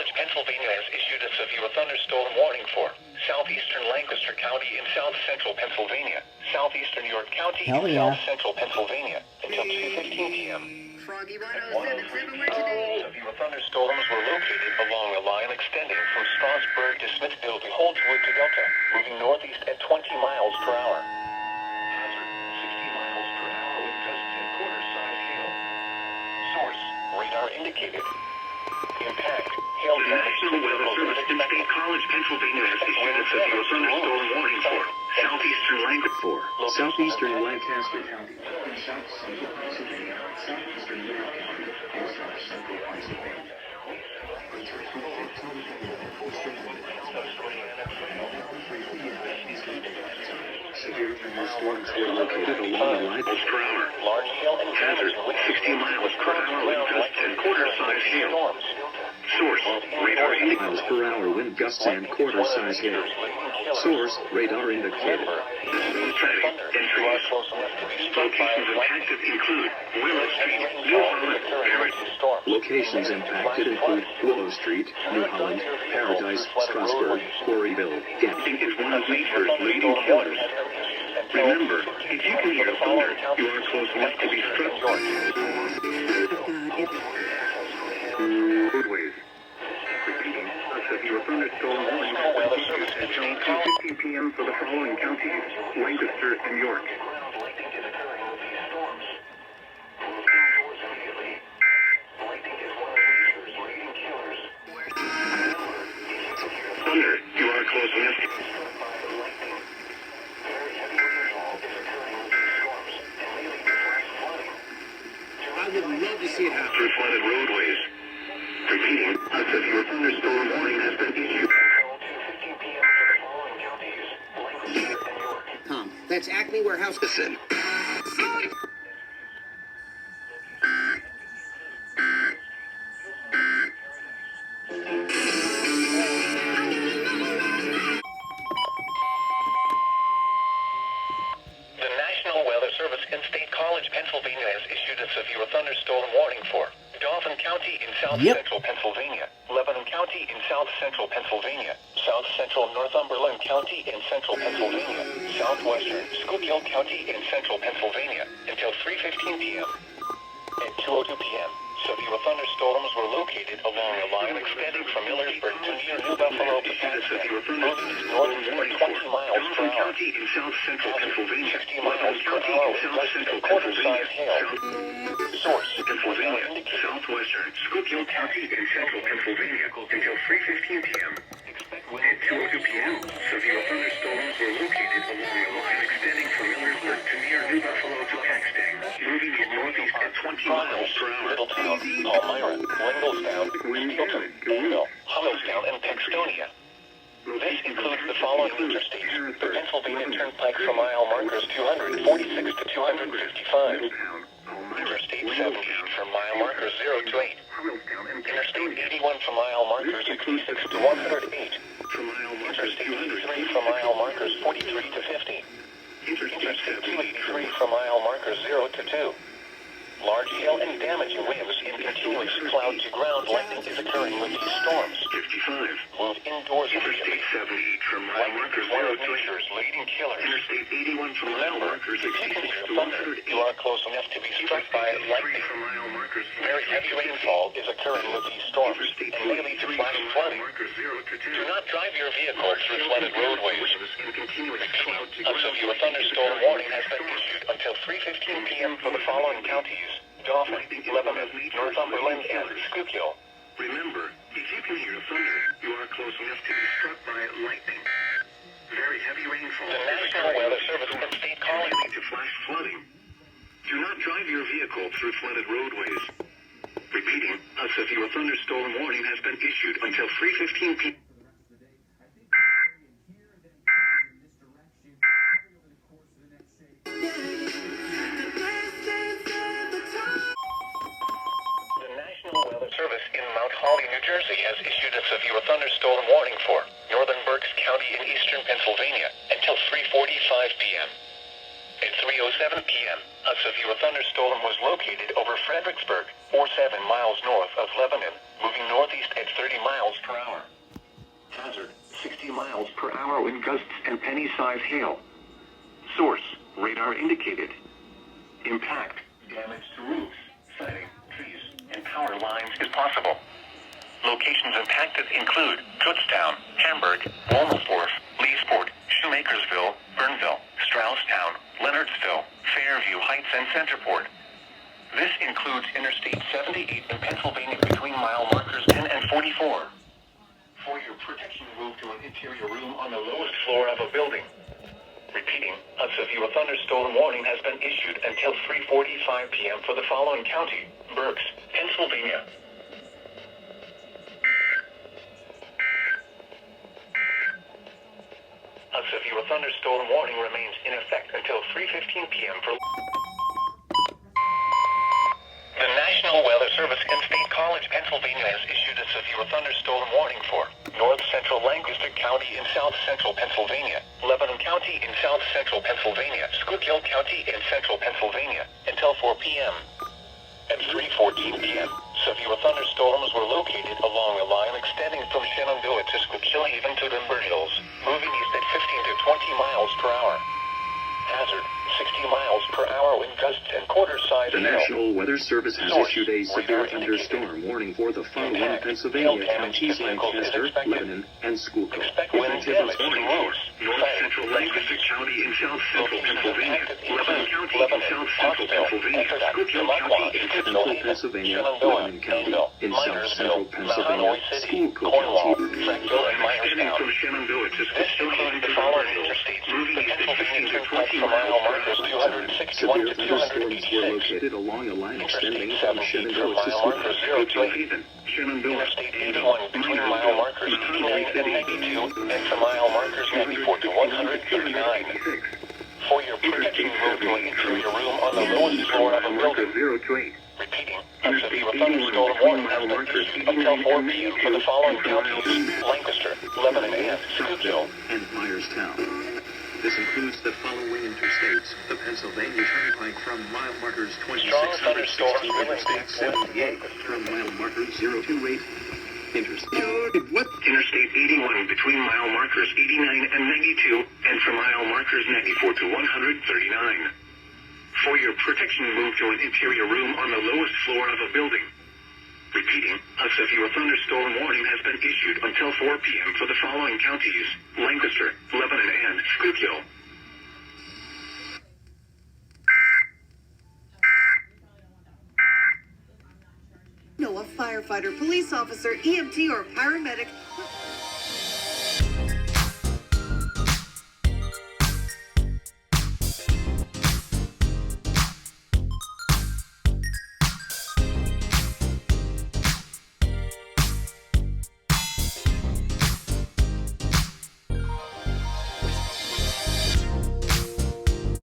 College, Pennsylvania has issued a severe thunderstorm warning for southeastern Lancaster County in south central Pennsylvania, southeastern York County in south central Pennsylvania until 2:15 p.m. Froggy 107.7 where today. Severe thunderstorms were located along a line extending from Strasburg to Smithville to Holdswood to Delta, moving northeast at 20 miles per hour. Hazard, 60 miles per hour with gusts and quarter-size hail. Source, radar indicated. Impact, hail The National Weather Service in State College, Pennsylvania has issued a severe thunderstorm warning for southeastern Lancaster. Southeastern Lancaster County, south central Pennsylvania, southeastern York County, and south central Pennsylvania. Severe thunderstorms were located along the line Per hour. large hail and Hazard, 60 miles per hour with gusts and quarter-size hail. storms. Source, radar indicated. miles per hour wind gusts and quarter-size hail. Source, radar indicated. Traffic entries. Locations impacted include Willow Street, New Holland, Paradise. Locations impacted include Willow Street, New Holland, Paradise, Strasburg, Quarryville, Gap. Is one of nature's leading killers. Remember, if you can hear thunder, you are close enough to be struck. Roadways. Repeating, a severe thunderstorm warning has been issued until 2:15 p.m. for the following counties: Lancaster and York. Thunder, you are close enough. I would love to see it happen. Through flooded roadways. Repeating, a severe thunderstorm warning has been issued. Tom, that's Acme Warehouse. Listen. The National Weather Service in State College, Pennsylvania has issued a severe thunderstorm warning for Dauphin County in south central Pennsylvania, Lebanon County in south central Pennsylvania, south central Northumberland County in central Pennsylvania, southwestern Schuylkill County in central Pennsylvania until 3:15 p.m. At 2:02 p.m., severe thunderstorms were located along a line extending from Millersburg to near New Buffalo to Paxton, moving east northeast at 20 miles per hour. County in south central Pennsylvania. 60 miles per hour with gusts and quarter-size hail. Source, Pennsylvania, indicated. southwestern Schuylkill County in central Pennsylvania until 3:15 p.m. At 2:02 p.m., severe thunderstorms were located along a line extending from Millersburg to near New Buffalo to Paxton, moving east northeast at 20 miles per hour. Middletown, Palmyra, Windlesdown, Steelton, Greenville, Hollowstown, and Paxtonia. This includes the following interstates: the Pennsylvania Turnpike for mile markers 246 to 255, Interstate 70 for mile markers 0 to 8, Interstate 81 for mile markers 66 to 108, Interstate 83 for mile markers 43 to 50, Interstate 283 for mile markers 0 to 2. Large hail and damaging winds and continuous cloud-to-ground lightning is occurring with these storms. 55. Move indoors immediately. Interstate 78 from mile Lightning markers is one 0 of to 8. nature's leading killers. Interstate 81 from mile Remember, markers if you can 66 hear to thunder, 108. you are close enough to be struck by Interstate 83 lightning. from mile markers Very heavy rainfall is occurring with these storms Interstate and may lead to 23 flash from mile flooding. markers 0 to 2. Do not drive your vehicle through flooded roadways. And continuous A cloud-to-ground severe thunderstorm warning has been issued until 3:15 p.m. for the following counties: Dauphin, Lebanon, Northumberland, and Schuylkill. Remember, if you can hear thunder, you are close enough to be struck by lightning. Very heavy rainfall. The National Weather Service in State College. Leading to flash flooding. Do not drive your vehicle through flooded roadways. Repeating, a severe thunderstorm warning has been issued until 3:15 p.m. Service in Mount Holly, New Jersey has issued a severe thunderstorm warning for northern Berks County in eastern Pennsylvania until 3:45 p.m. At 3:07 p.m., a severe thunderstorm was located over Fredericksburg, or 7 miles north of Lebanon, moving northeast at 30 miles per hour. Hazard, 60 miles per hour wind gusts and penny-size hail. Source, radar indicated. Impact, damage to roofs, siding, trees, and power lines is possible. Locations impacted include Kutztown, Hamburg, Wilmersdorf, Leesport, Shoemakersville, Burnville, Strausstown, Leonardsville, Fairview Heights, and Centerport. This includes Interstate 78 in Pennsylvania between mile markers 10 and 44. For your protection, move to an interior room on the lowest floor of a building. Repeating, a severe thunderstorm warning has been issued until 3:45 p.m. for the following county: Berks, Pennsylvania. A severe thunderstorm warning remains in effect until 3:15 p.m. for the National Weather Service in State College, Pennsylvania has issued a severe thunderstorm warning for North Central Lancaster County in South Central Pennsylvania, Lebanon County in South Central Pennsylvania, Schuylkill County in Central Pennsylvania, until 4 p.m. At 3:14 p.m., severe thunderstorms were located along a line extending from Shenandoah to Schuylkill Haven to Denver Hills, moving east at 15 to 20 miles per hour. Hazard, 60 miles per hour wind gusts and quarter-size hail. The National Weather Service has issued a severe thunderstorm warning for the following Pennsylvania counties: Lancaster, Lebanon, and Schuylkill. Wind damage to roofs, North Central Lancaster County in South Central Pennsylvania, Lebanon County in South Central Pennsylvania, Schuylkill County in Central Pennsylvania, Lebanon County in South Central Pennsylvania, Schuylkill County. extending from Shenandoah to Schuylkill Haven to Denver Hills, moving east at 15 to 20 miles per hour. Severe thunderstorms were located along a line extending from Shenandoah to Schuylkill Haven, Shenandoah, Interstate 81 between mile markers 89 and 92, and to mile markers 94 to 139. For your protection, move to an interior room on the lowest floor of a building. 0 to 8. Repeating, a severe thunderstorm warning has been issued until 4 p.m. for the following counties: Lancaster, Lebanon, and Schuylkill. and Myerstown. This includes the following interstates: the Pennsylvania Turnpike from mile markers 2616 to Interstate 78 from mile marker 028. Interstate 81 between mile markers 89 and 92, and from mile markers 94 to 139. For your protection, move to an interior room on the lowest floor of a building. Repeating, a severe thunderstorm warning has been issued until 4 p.m. for the following counties: Lancaster, Lebanon, and Schuylkill. No, a firefighter, police officer, EMT, or paramedic.